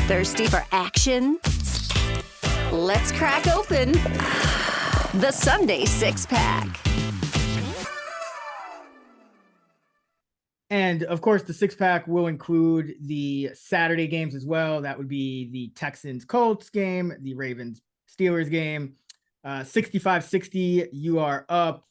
Thirsty for action? Let's crack open the Sunday Six-Pack. And, of course, the six-pack will include the Saturday games as well. That would be the Texans-Colts game, the Ravens-Steelers game. 65-60, you are up.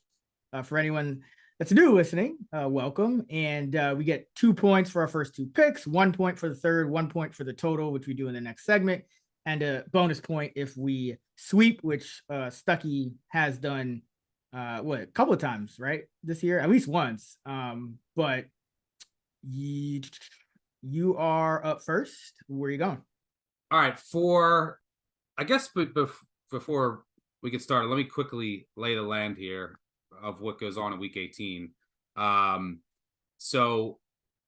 For anyone that's new listening, welcome. And we get 2 points for our first two picks, 1 point for the third, 1 point for the total, which we do in the next segment, and a bonus point if we sweep, which Stuckey has done, a couple of times, right, this year, at least once. But you are up first. Where are you going? All right, I guess before we get started, let me quickly lay the land here of what goes on in Week 18. So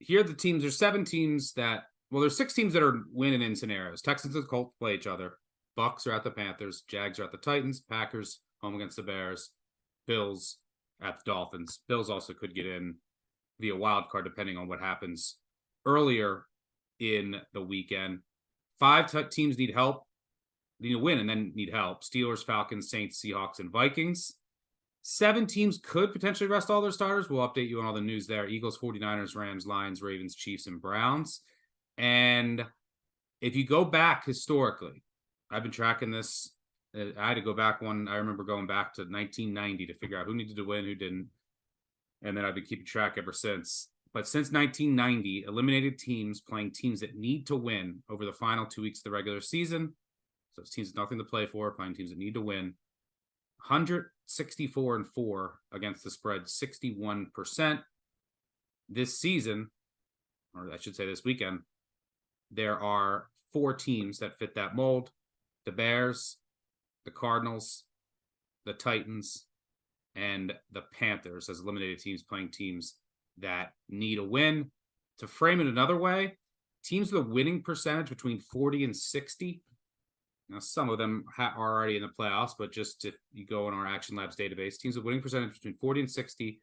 here are the teams. There's 7 teams there's 6 teams that are winning in scenarios. Texans and Colts play each other. Bucs are at the Panthers. Jags are at the Titans. Packers home against the Bears. Bills at the Dolphins. Bills also could get in via wild card depending on what happens earlier in the weekend. 5 teams need help, need to win and then need help. Steelers, Falcons, Saints, Seahawks, and Vikings. 7 teams could potentially rest all their starters. We'll update you on all the news there. Eagles, 49ers, Rams, Lions, Ravens, Chiefs, and Browns. And if you go back historically, I've been tracking this. I had to go back I remember going back to 1990 to figure out who needed to win, who didn't. And then I've been keeping track ever since. But since 1990, eliminated teams playing teams that need to win over the final 2 weeks of the regular season. So it's teams with nothing to play for, playing teams that need to win. 164-4 against the spread, 61%. This season, or I should say this weekend, there are 4 teams that fit that mold. The Bears, the Cardinals, the Titans, and the Panthers as eliminated teams playing teams that need a win. To frame it another way, teams with a winning percentage between 40 and 60. Now, some of them are already in the playoffs, but just if you go in our Action Labs database, teams with winning percentage between 40 and 60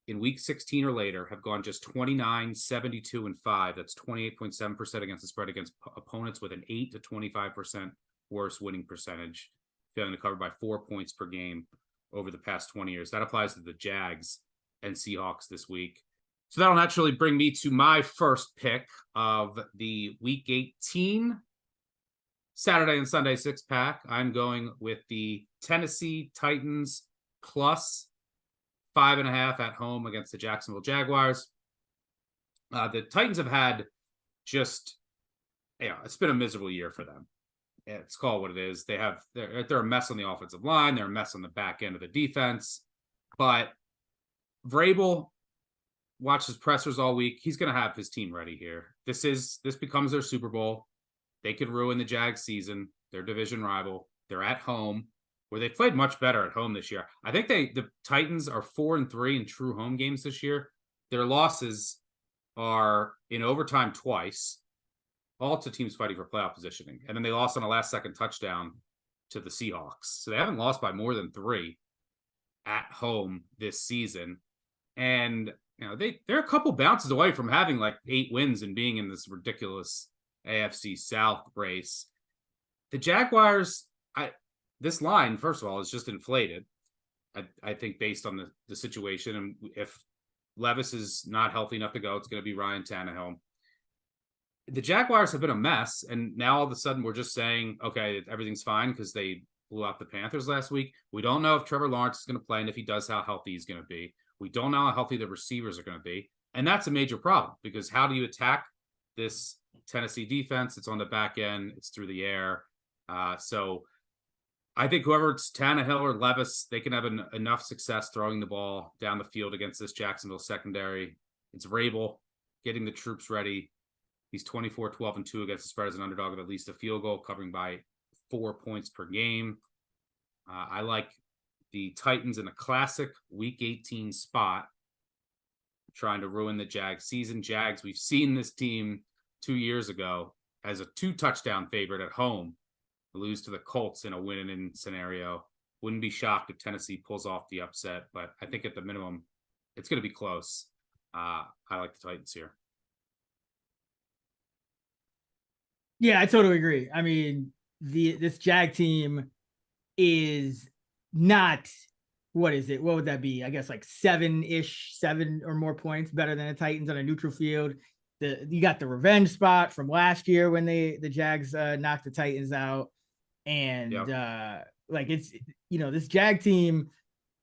in week 16 or later have gone just 29, 72, and 5. That's 28.7% against the spread against opponents with an 8 to 25% worse winning percentage, failing to cover by 4 points per game over the past 20 years. That applies to the Jags and Seahawks this week. So that'll naturally bring me to my first pick of the Week 18 Saturday and Sunday six-pack. I'm going with the Tennessee Titans plus 5.5 at home against the Jacksonville Jaguars. The Titans have had it's been a miserable year for them. It's called what it is. They're a mess on the offensive line. They're a mess on the back end of the defense. But Raybon watched his pressers all week. He's going to have his team ready here. This becomes their Super Bowl. They could ruin the Jags season. Their division rival. They're at home, where they played much better at home this year. I think the Titans are 4-3 in true home games this year. Their losses are in overtime twice, all to teams fighting for playoff positioning. And then they lost on a last-second touchdown to the Seahawks. So they haven't lost by more than 3 at home this season. And they're a couple bounces away from having like 8 wins and being in this ridiculous AFC South race. The Jaguars, this line, first of all, is just inflated. I think based on the situation. And if Levis is not healthy enough to go, it's going to be Ryan Tannehill. The Jaguars have been a mess, and now all of a sudden we're just saying, okay, everything's fine because they blew out the Panthers last week. We don't know if Trevor Lawrence is going to play, and if he does, how healthy he's going to be. We don't know how healthy the receivers are going to be, and that's a major problem because how do you attack this Tennessee defense? It's on the back end. It's through the air. So I think whoever it's Tannehill or Levis, they can have enough success throwing the ball down the field against this Jacksonville secondary. It's Raybon getting the troops ready. He's 24-12-2 against the spread as an underdog of at least a field goal, covering by 4 points per game. I like the Titans in a classic Week 18 spot, trying to ruin the Jags season. Jags, we've seen this team 2 years ago as a 2-touchdown favorite at home, lose to the Colts in a win-in scenario. Wouldn't be shocked if Tennessee pulls off the upset, but I think at the minimum, it's going to be close. I like the Titans here. Yeah, I totally agree. I mean, this Jag team is not, what is it? What would that be? I guess like 7 or more points better than the Titans on a neutral field. You got the revenge spot from last year when the Jags knocked the Titans out. And Yep. like it's, this Jag team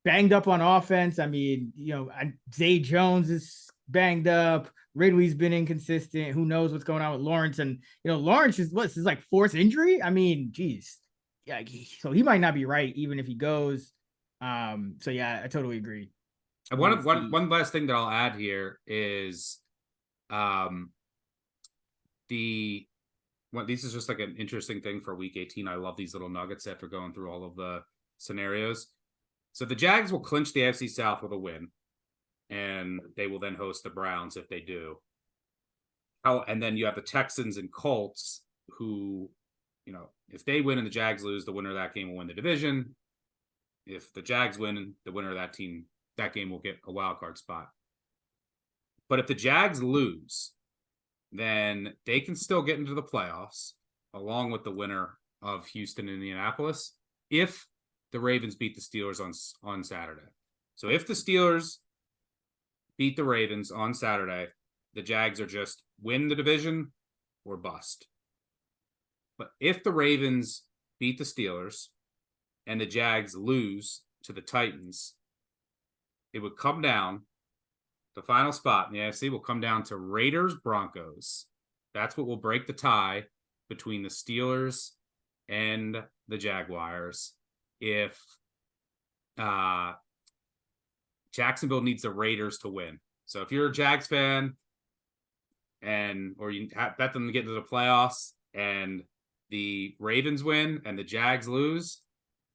banged up on offense. I mean, Zay Jones is banged up. Ridley's been inconsistent. Who knows what's going on with Lawrence? And Lawrence is what's his like fourth injury. I mean, geez, yeah. So he might not be right even if he goes. So yeah, I totally agree. And one last thing that I'll add here is, this is just like an interesting thing for Week 18. I love these little nuggets after going through all of the scenarios. So the Jags will clinch the AFC South with a win, and they will then host the Browns if they do. And then you have the Texans and Colts who, if they win and the Jags lose, the winner of that game will win the division. If the Jags win, the winner of that game will get a wild card spot. But if the Jags lose, then they can still get into the playoffs along with the winner of Houston and Indianapolis if the Ravens beat the Steelers on Saturday. So if the Steelers beat the Ravens on Saturday, the Jags are just win the division or bust. But if the Ravens beat the Steelers and the Jags lose to the Titans, it would come down. The final spot in the AFC will come down to Raiders-Broncos. That's what will break the tie between the Steelers and the Jaguars. If Jacksonville needs the Raiders to win. So if you're a Jags fan or you bet them to get into the playoffs and the Ravens win and the Jags lose,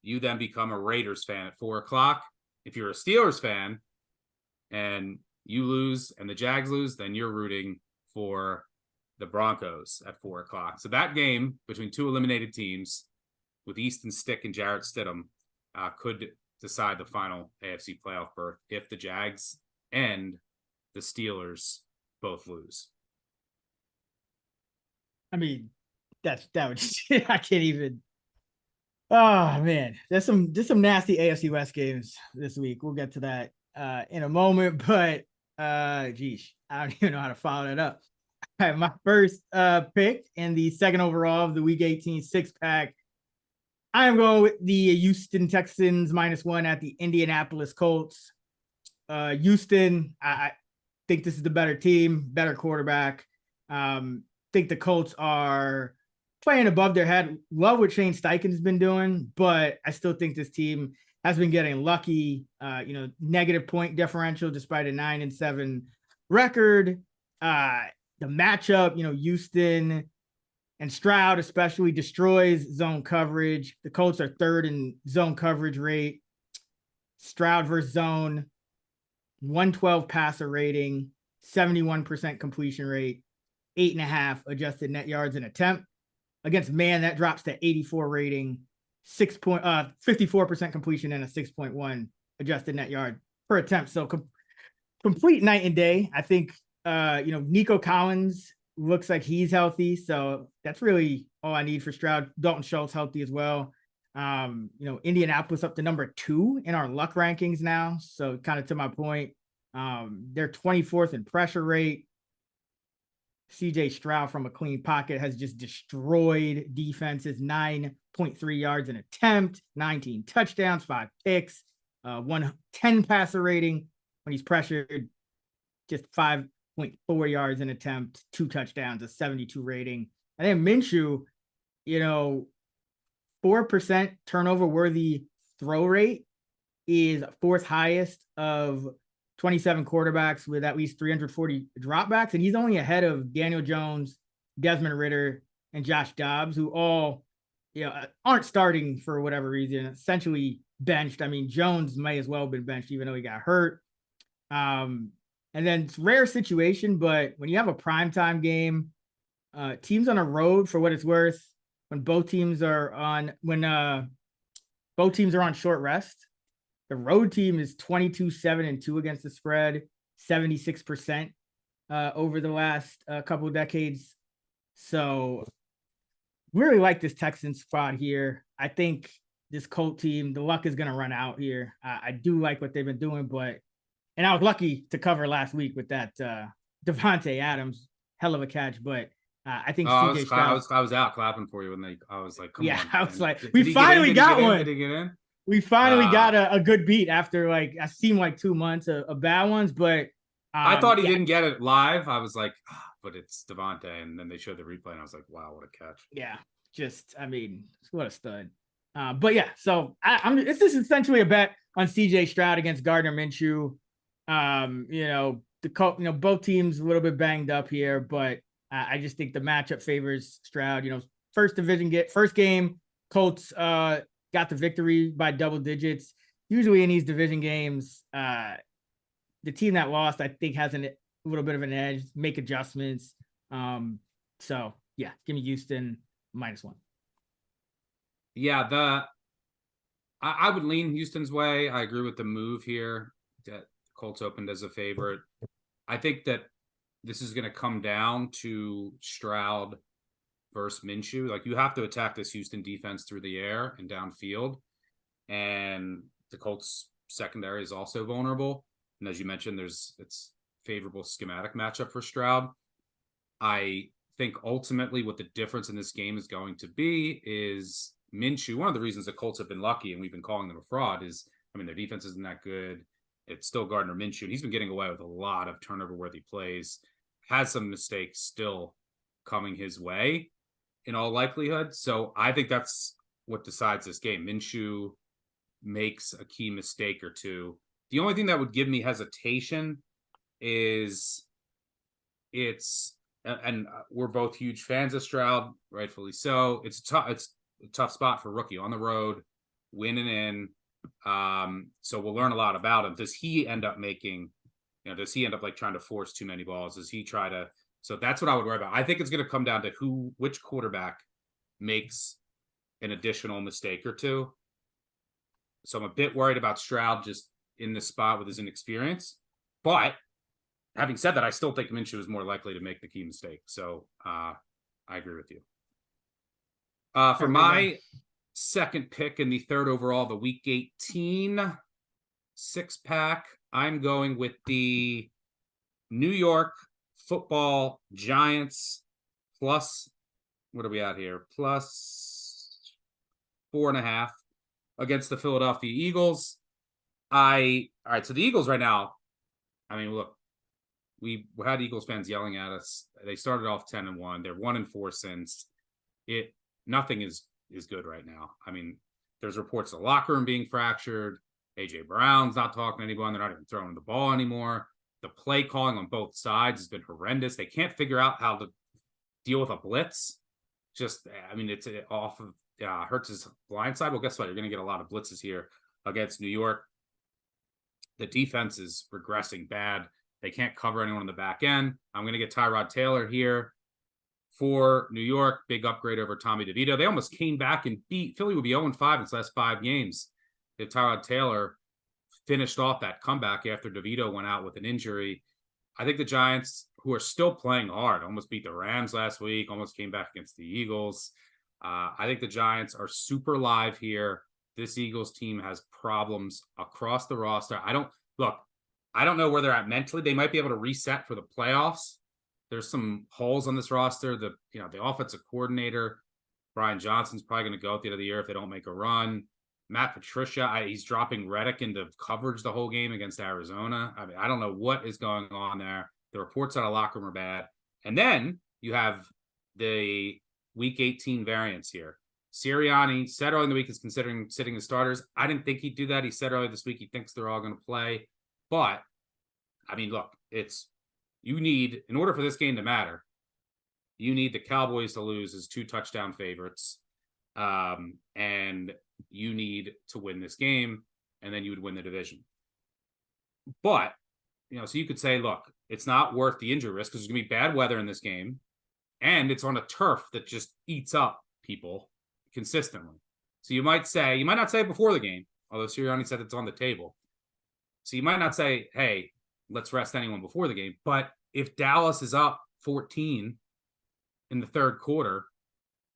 you then become a Raiders fan at 4:00. If you're a Steelers fan and you lose and the Jags lose, then you're rooting for the Broncos at 4:00. So that game between two eliminated teams with Easton Stick and Jarrett Stidham could decide the final AFC playoff berth if the Jags and the Steelers both lose. I mean, that would I can't even. Oh man, there's some nasty AFC West games this week. We'll get to that in a moment, but geez, I don't even know how to follow that up. All right, my first pick in the second overall of the Week 18 6-pack. I am going with the Houston Texans -1 at the Indianapolis Colts. Houston, I think this is the better team, better quarterback. Think the Colts are playing above their head. Love what Shane Steichen's been doing, but I still think this team has been getting lucky. Negative point differential despite a 9-7 record. The matchup, Houston and Stroud especially destroys zone coverage. The Colts are third in zone coverage rate. Stroud versus zone, 112 passer rating, 71% completion rate, 8.5 adjusted net yards an attempt. Against man, that drops to 84 rating, 54% completion and a 6.1 adjusted net yard per attempt. So complete night and day. I think Nico Collins looks like he's healthy, so that's really all I need for Stroud. Dalton Schultz healthy as well. Indianapolis up to number 2 in our luck rankings now. So kind of to my point, they're 24th in pressure rate. CJ Stroud from a clean pocket has just destroyed defenses. 9.3 yards an attempt, 19 touchdowns, 5 picks, 110 passer rating when he's pressured, just 5.4 yards an attempt, 2 touchdowns, a 72 rating. And then Minshew, 4% turnover worthy throw rate is 4th highest of 27 quarterbacks with at least 340 dropbacks. And he's only ahead of Daniel Jones, Desmond Ridder, and Josh Dobbs, who all aren't starting for whatever reason, essentially benched. I mean, Jones may as well have been benched, even though he got hurt. And then it's rare situation, but when you have a primetime game, teams on a road, for what it's worth, when both teams are on short rest, the road team is 22-7-2 against the spread, 76% over the last couple of decades. So really like this Texans spot here. I think this Colt team, the luck is going to run out here. I do like what they've been doing, and I was lucky to cover last week with that Devontae Adams, hell of a catch. But I think CJ Stroud. I was out clapping for you when I was like, come on. I was like, did we he finally got one. Did he get in? We finally got a good beat after like, I seemed like 2 months of bad ones, but I thought he didn't get it live. I was like, but it's Devontae. And then they showed the replay and I was like, wow, what a catch. Yeah. What a stud. But yeah, so this is essentially a bet on CJ Stroud against Gardner Minshew. Both teams a little bit banged up here, but I just think the matchup favors Stroud. First game, Colts got the victory by double digits. Usually in these division games, the team that lost, I think, has a little bit of an edge, make adjustments. So yeah, give me Houston -1. Yeah, I would lean Houston's way. I agree with the move here that Colts opened as a favorite. I think that this is going to come down to Stroud versus Minshew. Like, you have to attack this Houston defense through the air and downfield. And the Colts secondary is also vulnerable. And as you mentioned, it's favorable schematic matchup for Stroud. I think ultimately what the difference in this game is going to be is Minshew. One of the reasons the Colts have been lucky and we've been calling them a fraud is, their defense isn't that good. It's still Gardner Minshew. He's been getting away with a lot of turnover-worthy plays, has some mistakes still coming his way in all likelihood. So I think that's what decides this game. Minshew makes a key mistake or two. The only thing that would give me hesitation is and we're both huge fans of Stroud, rightfully so. It's a tough spot for rookie on the road, winning in. So we'll learn a lot about him. Does he end up like trying to force too many balls? Does he try to? So that's what I would worry about. I think it's going to come down to which quarterback makes an additional mistake or two. So I'm a bit worried about Stroud just in this spot with his inexperience. But having said that, I still think Minshew is more likely to make the key mistake. So I agree with you. For my second pick in the third overall, the Week 18 6-pack, I'm going with the New York Football Giants plus, what are we at here? Plus 4.5 against the Philadelphia Eagles. All right, so the Eagles right now, look, we had Eagles fans yelling at us. They started off 10-1. They're 1-4 since. Nothing is good right now. There's reports of the locker room being fractured. AJ Brown's not talking to anyone. They're not even throwing the ball anymore. The play calling on both sides has been horrendous. They can't figure out how to deal with a blitz. It's off of Hurts' blind side. Well, guess what? You're going to get a lot of blitzes here against New York. The defense is regressing bad. They can't cover anyone on the back end. I'm going to get Tyrod Taylor here for New York. Big upgrade over Tommy DeVito. They almost came back and beat Philly. Would be 0-5 in its last 5 games if Tyrod Taylor finished off that comeback after DeVito went out with an injury. I think the Giants, who are still playing hard, almost beat the Rams last week, almost came back against the Eagles. I think the Giants are super live here. This Eagles team has problems across the roster. I don't know where they're at mentally. They might be able to reset for the playoffs. There's some holes on this roster. The offensive coordinator, Brian Johnson's probably going to go at the end of the year if they don't make a run. Matt Patricia, he's dropping Reddick into coverage the whole game against Arizona. I don't know what is going on there. The reports out of locker room are bad. And then you have the Week 18 variants here. Sirianni said early in the week is considering sitting the starters. I didn't think he'd do that. He said earlier this week he thinks they're all going to play. But, look, you need, in order for this game to matter, you need the Cowboys to lose as 2 touchdown favorites. And you need to win this game, and then you would win the division. But, so you could say, look, it's not worth the injury risk because there's going to be bad weather in this game, and it's on a turf that just eats up people consistently. So you might not say it before the game, although Sirianni said it's on the table. So you might not say, hey, let's rest anyone before the game. But if Dallas is up 14 in the third quarter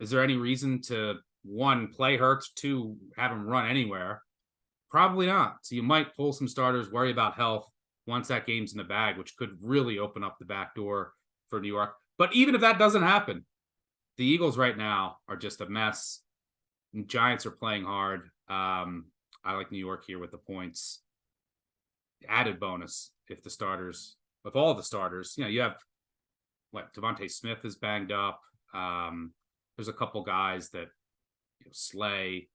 Is there any reason to, one, play Hurts, two, have him run anywhere? Probably not. So you might pull some starters, worry about health once that game's in the bag, which could really open up the back door for New York. But even if that doesn't happen, the Eagles right now are just a mess. And Giants are playing hard. I like New York here with the points. Added bonus if all the starters, you have Devontae Smith is banged up. There's a couple guys that Slay.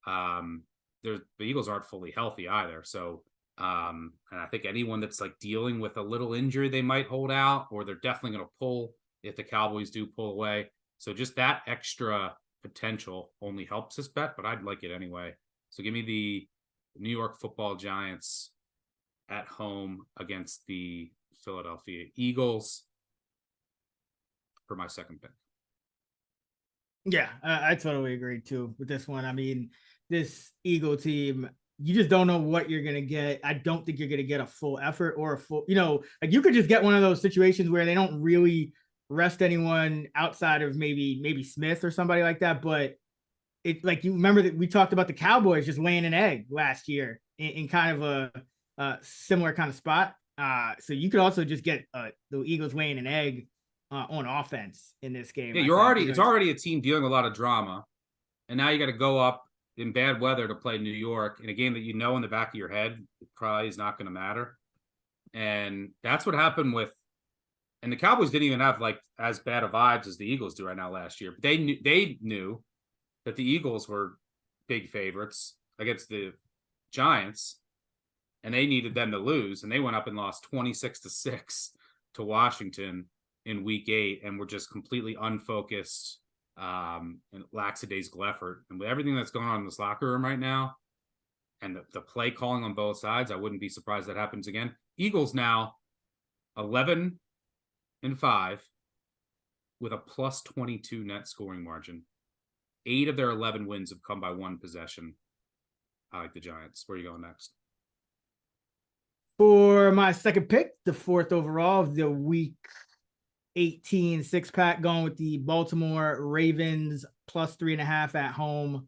The Eagles aren't fully healthy either. So, and I think anyone that's dealing with a little injury, they might hold out, or they're definitely going to pull if the Cowboys do pull away. So just that extra potential only helps this bet, but I'd like it anyway. So give me the New York Football Giants at home against the Philadelphia Eagles for my second pick. Yeah, I totally agree too with this one. I mean, this Eagle team, you just don't know what you're going to get. I don't think you're going to get a full effort or a full, you could just get one of those situations where they don't really rest anyone outside of maybe Smith or somebody like that. But it, you remember that we talked about the Cowboys just laying an egg last year in kind of a similar kind of spot. So you could also just get the Eagles laying an egg on offense in this game. Yeah, it's already a team dealing with a lot of drama, and now you got to go up in bad weather to play New York in a game that in the back of your head it probably is not going to matter. And that's what happened and the Cowboys didn't even have as bad of vibes as the Eagles do right now last year. But they knew that the Eagles were big favorites against the Giants, and they needed them to lose, and they went up and lost 26-6 to Washington in week 8, and were just completely unfocused and lackadaisical effort. And with everything that's going on in this locker room right now, and the play calling on both sides, I wouldn't be surprised that happens again. Eagles now 11-5 with a +22 net scoring margin. 8 of their 11 wins have come by one possession. I like the Giants. Where are you going next? For my second pick, the 4th overall of the week 18 6-pack, going with the Baltimore Ravens +3.5 at home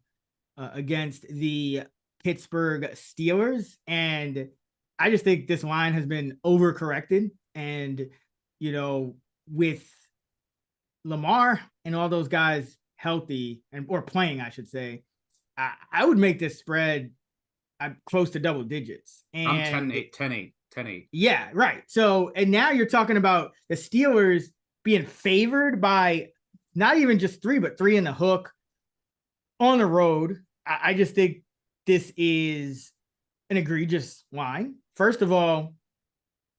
against the Pittsburgh Steelers. And I just think this line has been overcorrected. And, with Lamar and all those guys healthy or playing, I should say, I would make this spread close to double digits. And I'm 10-8. Yeah, right. So, and now you're talking about the Steelers being favored by not even just 3, but 3 in the hook on the road. I just think this is an egregious line. First of all,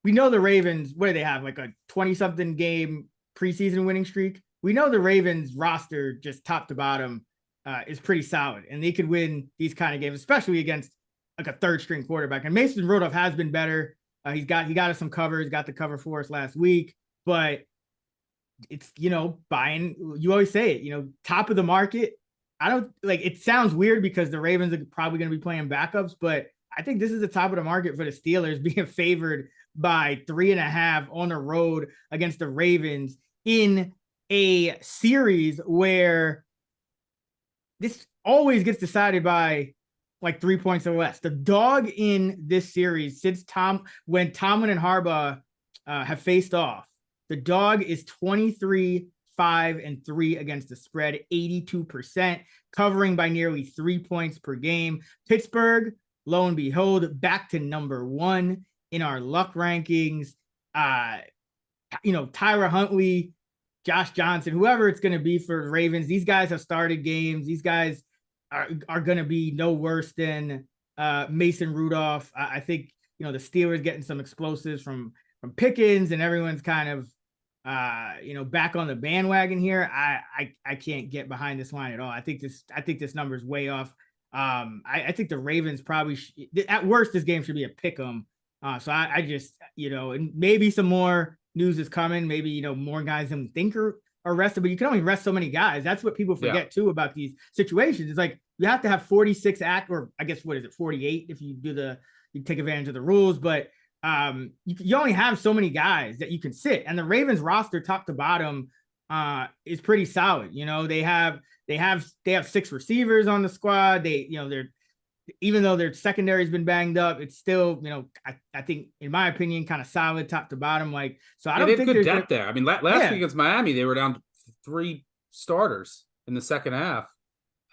we know the Ravens, what do they have? Like a 20-something game preseason winning streak. We know the Ravens roster, just top to bottom, is pretty solid, and they could win these kind of games, especially against like a third string quarterback. And Mason Rudolph has been better. He got us some covers, got the cover for us last week, but it's, buying, you always say it, top of the market. I don't it sounds weird because the Ravens are probably going to be playing backups, but I think this is the top of the market for the Steelers being favored by 3.5 on the road against the Ravens in a series where this always gets decided by 3 points or less. The dog in this series since when Tomlin and Harbaugh have faced off, the dog is 23-5-3 against the spread, 82%, covering by nearly 3 points per game. Pittsburgh, lo and behold, back to number 1 in our luck rankings. Tyra Huntley, Josh Johnson, whoever it's going to be for the Ravens, these guys have started games. These guys are going to be no worse than Mason Rudolph. I think, the Steelers getting some explosives from Pickens, and everyone's kind of, back on the bandwagon here. I can't get behind this line at all. I think this number is way off. I think the Ravens probably at worst, this game should be a pick 'em. So I just, and maybe some more news is coming. Maybe, more guys than we think are rested, but you can only rest so many guys. That's what people forget too about these situations. It's you have to have 46 or I guess, 48 if you take advantage of the rules, but you only have so many guys that you can sit. And the Ravens roster top to bottom, is pretty solid. You know, they have 6 receivers on the squad. They're even though their secondary has been banged up, it's still, you know, I think in my opinion, kind of solid top to bottom. Like, so I don't they have think good depth there. I mean, last week against Miami, they were down 3 starters in the second half.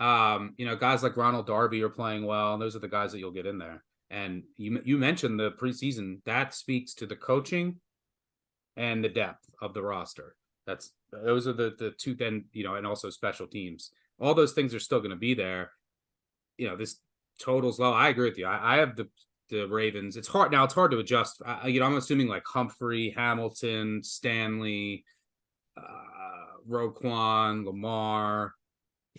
You know, guys like Ronald Darby are playing well, and those are the guys that you'll get in there. And you mentioned the preseason. That speaks to the coaching and the depth of the roster. Those are the two. Then, you know, and also special teams. All those things are still going to be there. You know, this total's low. I agree with you. I have the Ravens. It's hard now. It's hard to adjust. You know, I'm assuming like Humphrey, Hamilton, Stanley, Roquan, Lamar,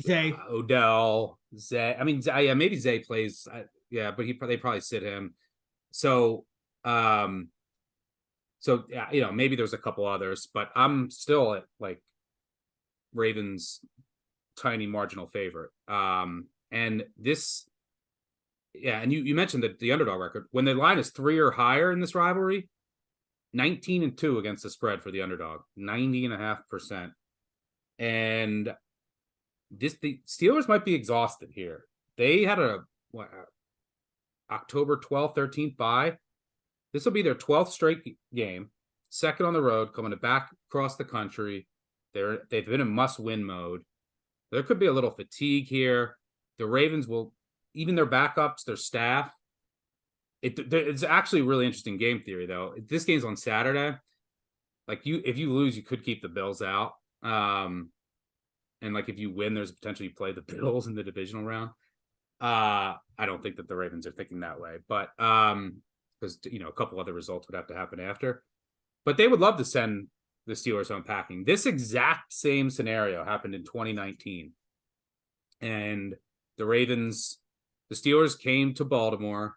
Zay, Odell, Zay. I mean, yeah, maybe Zay plays. Yeah, but they probably sit him. So, yeah, you know, maybe there's a couple others, but I'm still at like Ravens tiny marginal favorite. And this, yeah, and you mentioned that the underdog record, when the line is 3 or higher in this rivalry, 19-2 against the spread for the underdog, 90.5%. And the Steelers might be exhausted here. They had October 12th, 13th bye. This will be their 12th straight game, second on the road, coming back across the country. They've been in must-win mode. There could be a little fatigue here. The Ravens will, even their backups, their staff. It's actually a really interesting game theory, though. This game's on Saturday. Like, if you lose, you could keep the Bills out. And like, if you win, there's a potential you play the Bills in the divisional round. I don't think that the Ravens are thinking that way, but because, you know, a couple other results would have to happen after. But they would love to send the Steelers home packing. This exact same scenario happened in 2019. And the Steelers came to Baltimore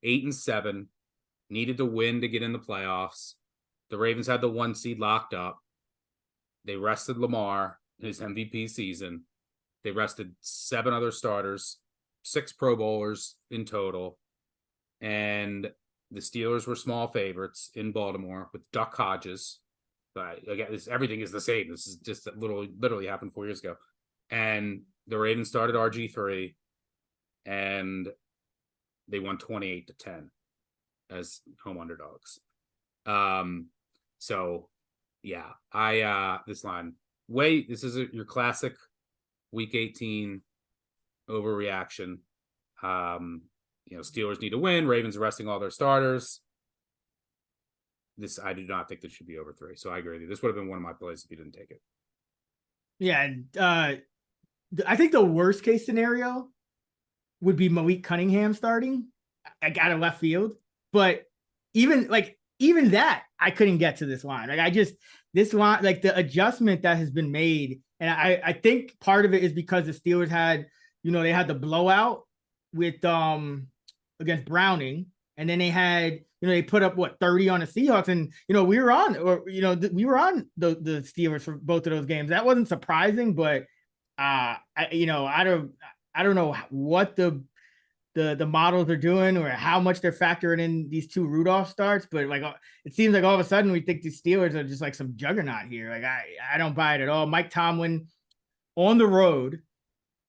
8-7, needed to win to get in the playoffs. The Ravens had the 1 seed locked up. They rested Lamar in his MVP season. They rested 7 other starters, 6 Pro Bowlers in total. And the Steelers were small favorites in Baltimore with Duck Hodges. But again, everything is the same. This is just literally happened 4 years ago. And the Ravens started RG3, and they won 28-10 as home underdogs. So yeah, this line, this is your classic week 18 overreaction. You know, Steelers need to win. Ravens resting all their starters. I do not think this should be over 3. So I agree with you. This would have been one of my plays if you didn't take it. Yeah. I think the worst case scenario would be Malik Cunningham starting out of left field. But even that, I couldn't get to this line. Like, this line, like the adjustment that has been made. And I think part of it is because the Steelers had, you know, they had the blowout with against Browning, and then they had, you know, they put up 30 on the Seahawks, and you know, we were on the Steelers for both of those games. That wasn't surprising, but I don't know what the models are doing or how much they're factoring in these 2 Rudolph starts, but like it seems like all of a sudden we think the Steelers are just like some juggernaut here. Like I don't buy it at all. Mike Tomlin on the road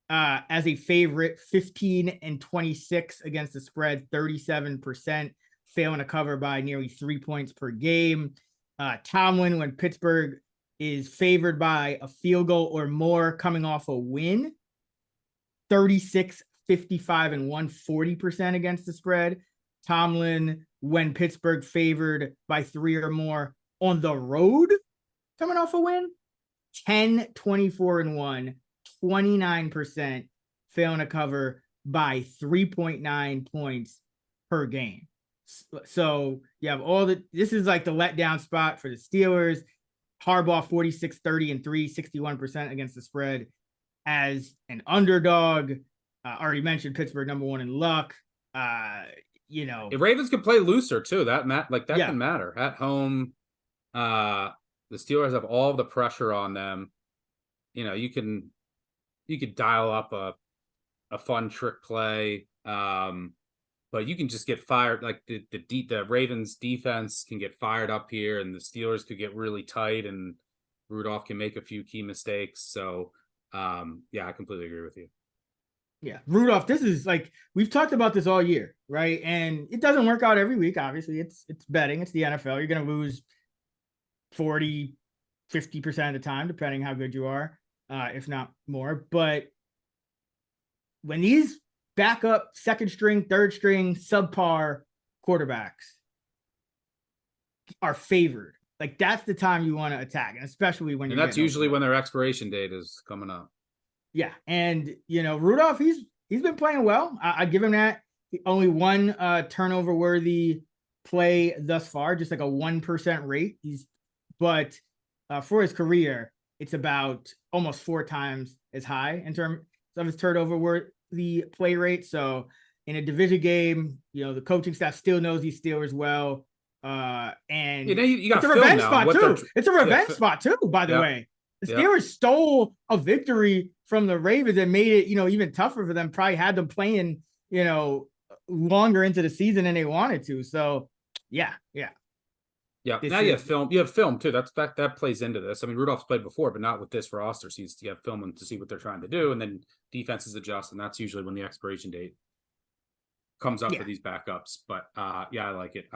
as a favorite, 15-26 against the spread, 37%, failing to cover by nearly 3 points per game. Tomlin, when Pittsburgh is favored by a field goal or more coming off a win, 36, 55, and 40% against the spread. Tomlin, when Pittsburgh favored by 3 or more on the road coming off a win, 10, 24, and 1, 29%, failing to cover by 3.9 points per game. So you have this is like the letdown spot for the Steelers. Harbaugh 46-30-3, 61% against the spread as an underdog. Already mentioned Pittsburgh number 1 in luck. You know, if Ravens can play looser too, that can matter at home. The Steelers have all the pressure on them. You know, you could dial up a fun trick play, but you can just get fired. Like the Ravens defense can get fired up here, and the Steelers could get really tight and Rudolph can make a few key mistakes. So, yeah, I completely agree with you. Yeah, Rudolph, this is like, we've talked about this all year, right? And it doesn't work out every week. Obviously, it's betting. It's the NFL. You're going to lose 40, 50% of the time, depending how good you are, if not more. But when these backup second string, third string, subpar quarterbacks are favored, like that's the time you want to attack, and especially when that's usually when their expiration date is coming up. Yeah, and Rudolph, he's been playing well. I give him that. Only one turnover worthy play thus far, just like a 1% rate. But for his career, it's about almost 4 times as high in terms of his turnover worthy play rate. So in a division game, the coaching staff still knows these Steelers well. And you got it's a revenge spot too. It's a revenge spot too, by the way. The Steelers stole a victory from the Ravens and made it, even tougher for them. Probably had them playing, longer into the season than they wanted to. So, yeah. Now you have film. You have film too. That plays into this. I mean, Rudolph's played before, but not with this roster. So you have film to see what they're trying to do, and then defenses adjust, and that's usually when the expiration date comes up for these backups. But yeah, I like it.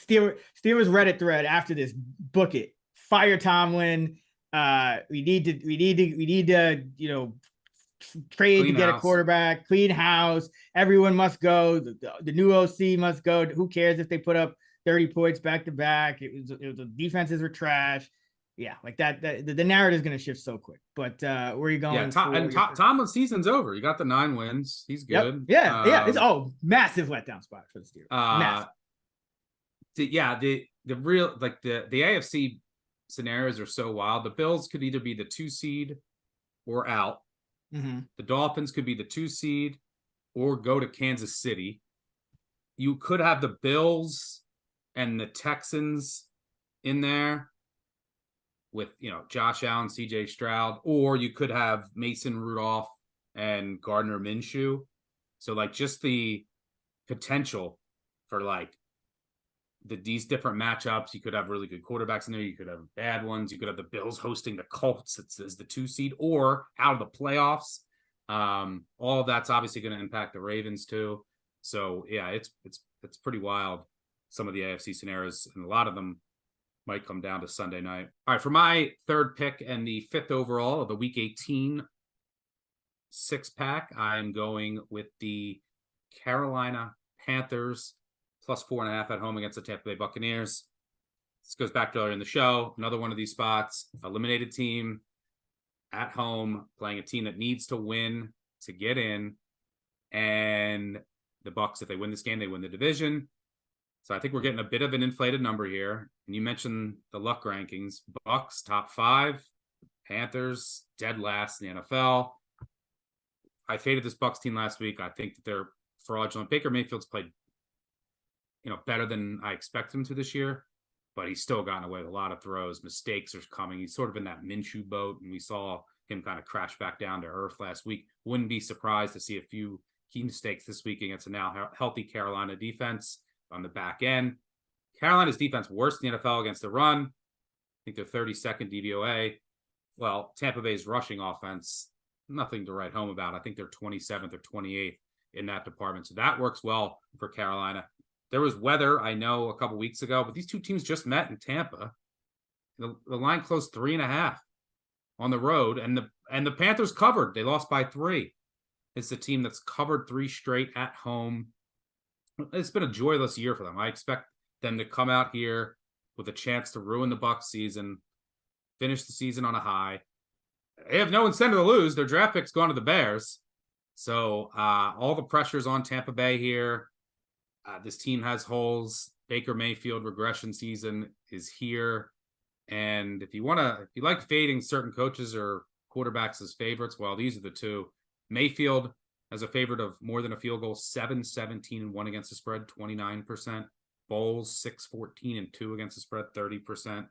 Steelers Reddit thread after this, book it. Fire Tomlin. We need to trade to get a quarterback, clean house. Everyone must go. The new OC must go. Who cares if they put up 30 points back to back? It was the defenses were trash. Yeah, like that. The narrative is going to shift so quick. But where are you going? Yeah, Tomlin's season's over. You got the 9 wins. He's good. Yep. Yeah. It's massive letdown spot for the Steelers. Massive. The real the AFC scenarios are so wild. The Bills could either be the 2 seed or out. Mm-hmm. The Dolphins could be the 2 seed or go to Kansas City. You could have the Bills and the Texans in there with, Josh Allen, CJ Stroud, or you could have Mason Rudolph and Gardner Minshew. So just the potential for these different matchups. You could have really good quarterbacks in there. You could have bad ones. You could have the Bills hosting the Colts as the 2 seed or out of the playoffs. All of that's obviously going to impact the Ravens too. So yeah, it's pretty wild. Some of the AFC scenarios, and a lot of them might come down to Sunday night. All right, for my third pick and the 5th overall of the Week 18 6-pack, I'm going with the Carolina Panthers plus 4.5 at home against the Tampa Bay Buccaneers. This goes back to earlier in the show. Another one of these spots, eliminated team at home, playing a team that needs to win to get in. And the Bucs, if they win this game, they win the division. So I think we're getting a bit of an inflated number here. And you mentioned the luck rankings. Bucs top 5, Panthers dead last in the NFL. I faded this Bucs team last week. I think that they're fraudulent. Baker Mayfield's played better than I expect him to this year, but he's still gotten away with a lot of throws. Mistakes are coming. He's sort of in that Minshew boat, and we saw him kind of crash back down to earth last week. Wouldn't be surprised to see a few key mistakes this week against a now healthy Carolina defense on the back end. Carolina's defense worst in the NFL against the run. I think they're 32nd DVOA. Well, Tampa Bay's rushing offense, nothing to write home about. I think they're 27th or 28th in that department. So that works well for Carolina. There was weather, I know, a couple weeks ago, but these two teams just met in Tampa. The line closed 3.5 on the road, and the Panthers covered. They lost by 3. It's the team that's covered 3 straight at home. It's been a joyless year for them. I expect them to come out here with a chance to ruin the Bucs season, finish the season on a high. They have no incentive to lose. Their draft pick's gone to the Bears. So all the pressure's on Tampa Bay here. This team has holes. Baker Mayfield regression season is here. And if you like fading certain coaches or quarterbacks as favorites, well, these are the two. Mayfield as a favorite of more than a field goal, 7-17-1 against the spread, 29%. Bowles, 6-14-2 against the spread, 30%.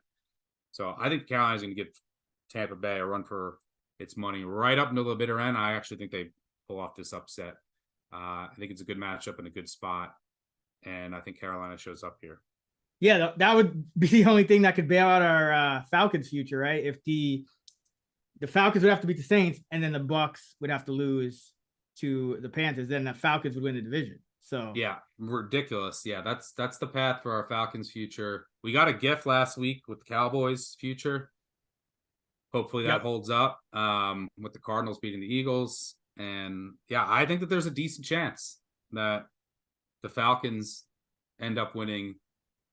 So I think Carolina's going to give Tampa Bay a run for its money right up until the bitter end. I actually think they pull off this upset. I think it's a good matchup and a good spot. And I think Carolina shows up here. Yeah, that would be the only thing that could bail out our Falcons future, right? If the Falcons would have to beat the Saints, and then the Bucs would have to lose to the Panthers, then the Falcons would win the division. So yeah, ridiculous. Yeah, that's the path for our Falcons future. We got a gift last week with the Cowboys future. Hopefully that holds up with the Cardinals beating the Eagles. And yeah, I think that there's a decent chance that the Falcons end up winning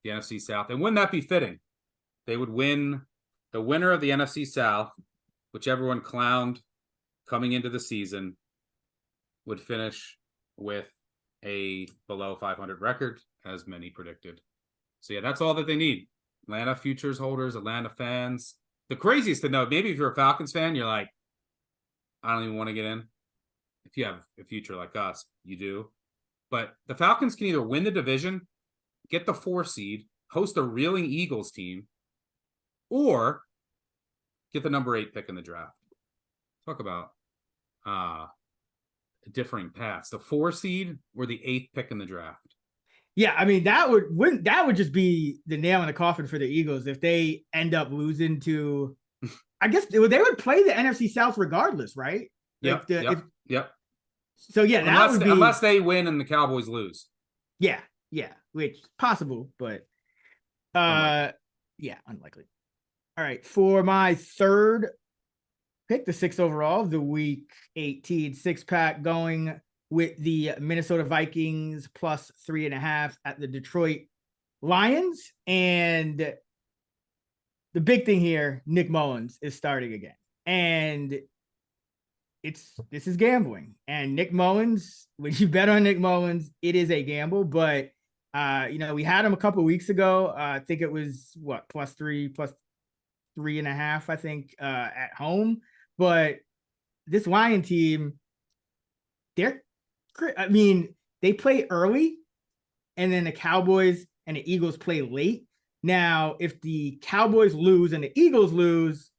the NFC South. And wouldn't that be fitting? They would win the winner of the NFC South, which everyone clowned coming into the season, would finish with a below 500 record, as many predicted. So yeah, that's all that they need. Atlanta futures holders, Atlanta fans. The craziest to know, maybe if you're a Falcons fan, you're like, I don't even want to get in. If you have a future like us, you do. But the Falcons can either win the division, get the 4 seed, host a reeling Eagles team, or get the number 8 pick in the draft. Talk about differing paths. The 4 seed or the 8th pick in the draft. Yeah, I mean that would just be the nail in the coffin for the Eagles if they end up losing to. I guess they would play the NFC South regardless, right? Yep. So yeah, that would be unless they win and the Cowboys lose. Yeah, which possible, but unlikely. All right, for my third pick, the 6th overall, the Week 18 6-pack, going with the Minnesota Vikings plus 3.5 at the Detroit Lions. And the big thing here, Nick Mullins is starting again. And this is gambling. And Nick Mullins, when you bet on Nick Mullins, it is a gamble. But we had him a couple of weeks ago. I think it was plus 3.5, I think, at home. But this Lion team, they play early, and then the Cowboys and the Eagles play late. Now, if the Cowboys lose and the Eagles lose,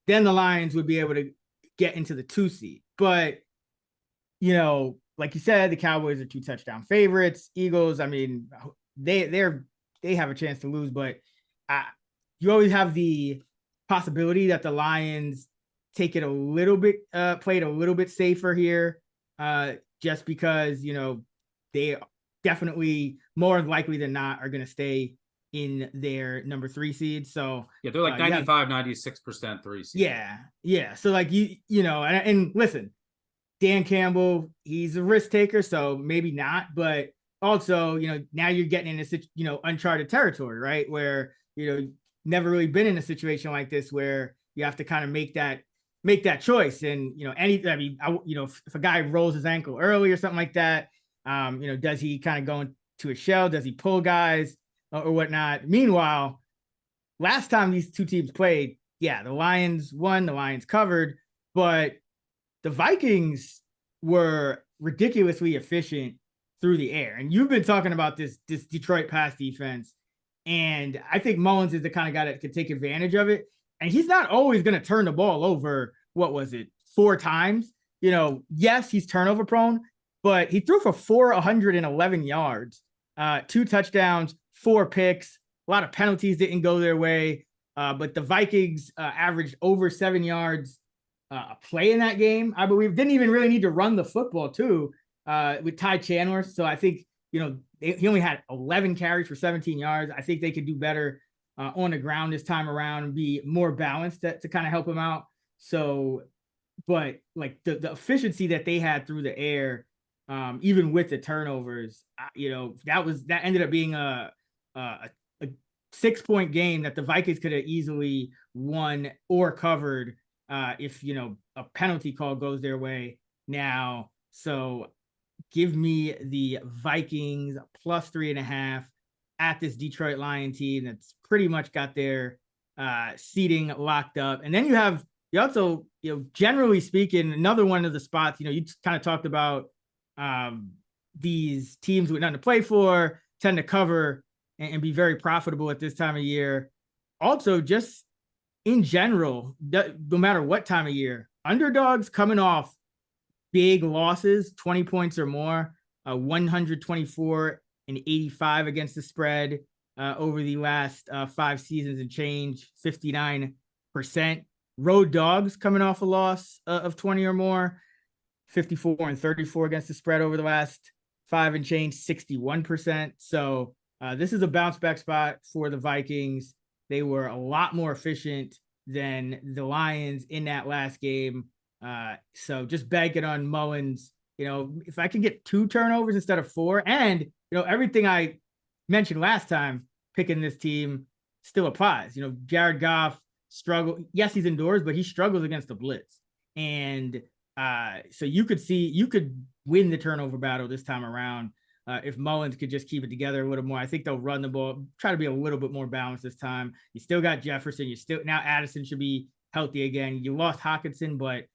then the Lions would be able to get into the 2 seed. But, like you said, the Cowboys are 2 touchdown favorites. Eagles, I mean, they have a chance to lose, but you always have the possibility that the Lions take it a little bit, play it a little bit safer here, just because, they definitely more likely than not are going to stay in their number 3 seed. So yeah, they're like 96% 3 seed. Yeah. So like, and listen, Dan Campbell, he's a risk taker, so maybe not, but also, now you're getting into, uncharted territory, right? Where, never really been in a situation like this where you have to kind of make that choice. And, if a guy rolls his ankle early or something like that, does he kind of go into a shell? Does he pull guys or whatnot? Meanwhile, last time these two teams played, the Lions won, the Lions covered, but the Vikings were ridiculously efficient through the air. And you've been talking about this Detroit pass defense. And I think Mullins is the kind of guy that could take advantage of it. And he's not always going to turn the ball over, 4 times? Yes, he's turnover prone, but he threw for 411 yards, 2 touchdowns, 4 picks. A lot of penalties didn't go their way. But the Vikings averaged over 7 yards a play in that game, I believe. Didn't even really need to run the football, too, with Ty Chandler. So I think, he only had 11 carries for 17 yards. I think they could do better on the ground this time around and be more balanced to kind of help him out. So, but like the efficiency that they had through the air, even with the turnovers, that ended up being a 6-point game that the Vikings could have easily won or covered if, a penalty call goes their way now. So give me the Vikings plus 3.5 at this Detroit Lion team that's pretty much got their seating locked up. And then you also, generally speaking, another one of the spots, you kind of talked about these teams with nothing to play for tend to cover and be very profitable at this time of year. Also, just in general, no matter what time of year, underdogs coming off big losses, 20 points or more, 124 and 85 against the spread. over the last 5 seasons and change, 59%. Road dogs coming off a loss of 20 or more, 54 and 34 against the spread over the last 5 and change, 61%. So this is a bounce back spot for the Vikings. They were a lot more efficient than the Lions in that last game. So just banking on Mullins. If I can get 2 turnovers instead of 4, and everything I mentioned last time picking this team still applies. Jared Goff struggled. Yes, he's indoors, but he struggles against the blitz. And so you could win the turnover battle this time around if Mullins could just keep it together a little more. I think they'll run the ball, try to be a little bit more balanced this time. You still got Jefferson. Now Addison should be healthy again. You lost Hockenson, but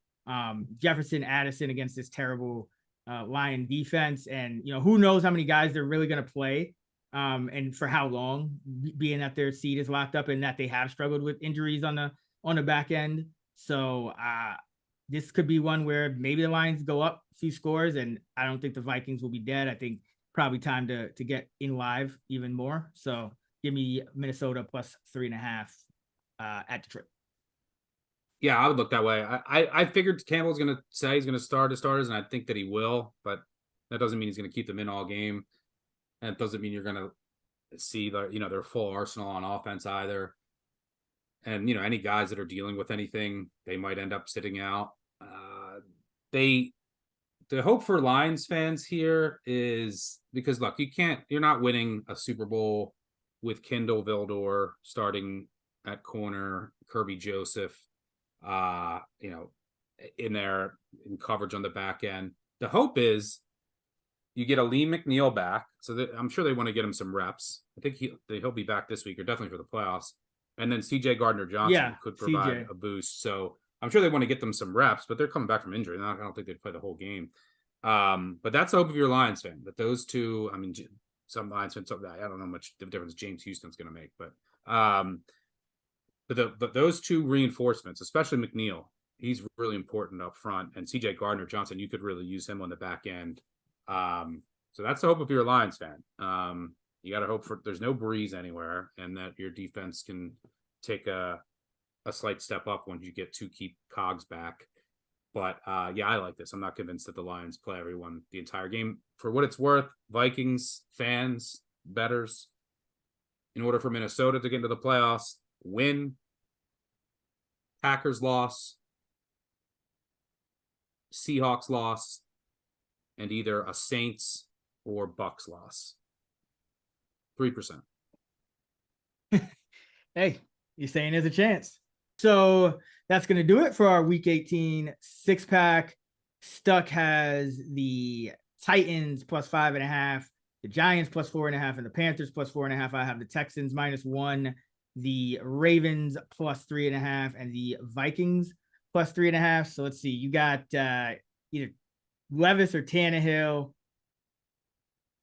Jefferson, Addison against this terrible Lion defense, and who knows how many guys they're really going to play, and for how long, being that their seed is locked up and that they have struggled with injuries on the back end. So this could be one where maybe the Lions go up a few scores, and I don't think the Vikings will be dead. I think probably time to get in live even more. So give me Minnesota plus 3.5 at Detroit. Yeah, I would look that way. I figured Campbell's going to say he's going to start his starters, and I think that he will, but that doesn't mean he's going to keep them in all game. And it doesn't mean you're going to see their full arsenal on offense either. And, any guys that are dealing with anything, they might end up sitting out. The hope for Lions fans here is because, look, you're not winning a Super Bowl with Kendall Vildor starting at corner, Kirby Joseph, in there in coverage on the back end. The hope is you get a Lee McNeil back. So I'm sure they want to get him some reps. I think he'll be back this week or definitely for the playoffs. And then CJ Gardner-Johnson could provide a boost. So I'm sure they want to get them some reps, but they're coming back from injury. I don't think they'd play the whole game. But that's the hope of your Lions fan, that those two, some Lions fans, I don't know much the difference James Houston's going to make, but those two reinforcements, especially McNeil, he's really important up front. And CJ Gardner-Johnson, you could really use him on the back end. So that's the hope of your Lions fan. You got to hope there's no breeze anywhere and that your defense can take a slight step up once you get 2 key cogs back. But I like this. I'm not convinced that the Lions play everyone the entire game. For what it's worth, Vikings fans, bettors, in order for Minnesota to get into the playoffs, win, Packers loss, Seahawks loss, and either a Saints or Bucks loss. 3%. Hey, you're saying there's a chance. So that's going to do it for our Week 18 6-pack. Stuck has the Titans plus 5.5, the Giants plus 4.5, and the Panthers plus 4.5. I have the Texans -1, the Ravens plus 3.5, and the Vikings plus 3.5. So let's see. You got either Levis or Tannehill,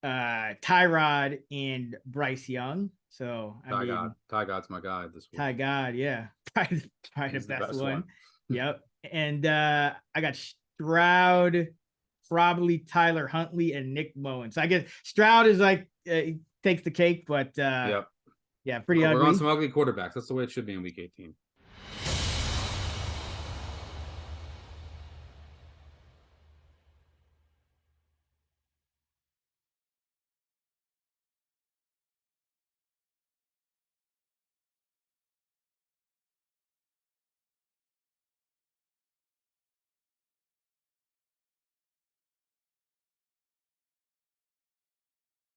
Tyrod and Bryce Young. So Ty God's my guy this week. Ty God, yeah. Probably the best one. Yep. And I got Stroud, probably Tyler Huntley, and Nick Bowen. So I guess Stroud is he takes the cake, but pretty ugly. We're on some ugly quarterbacks. That's the way it should be in Week 18.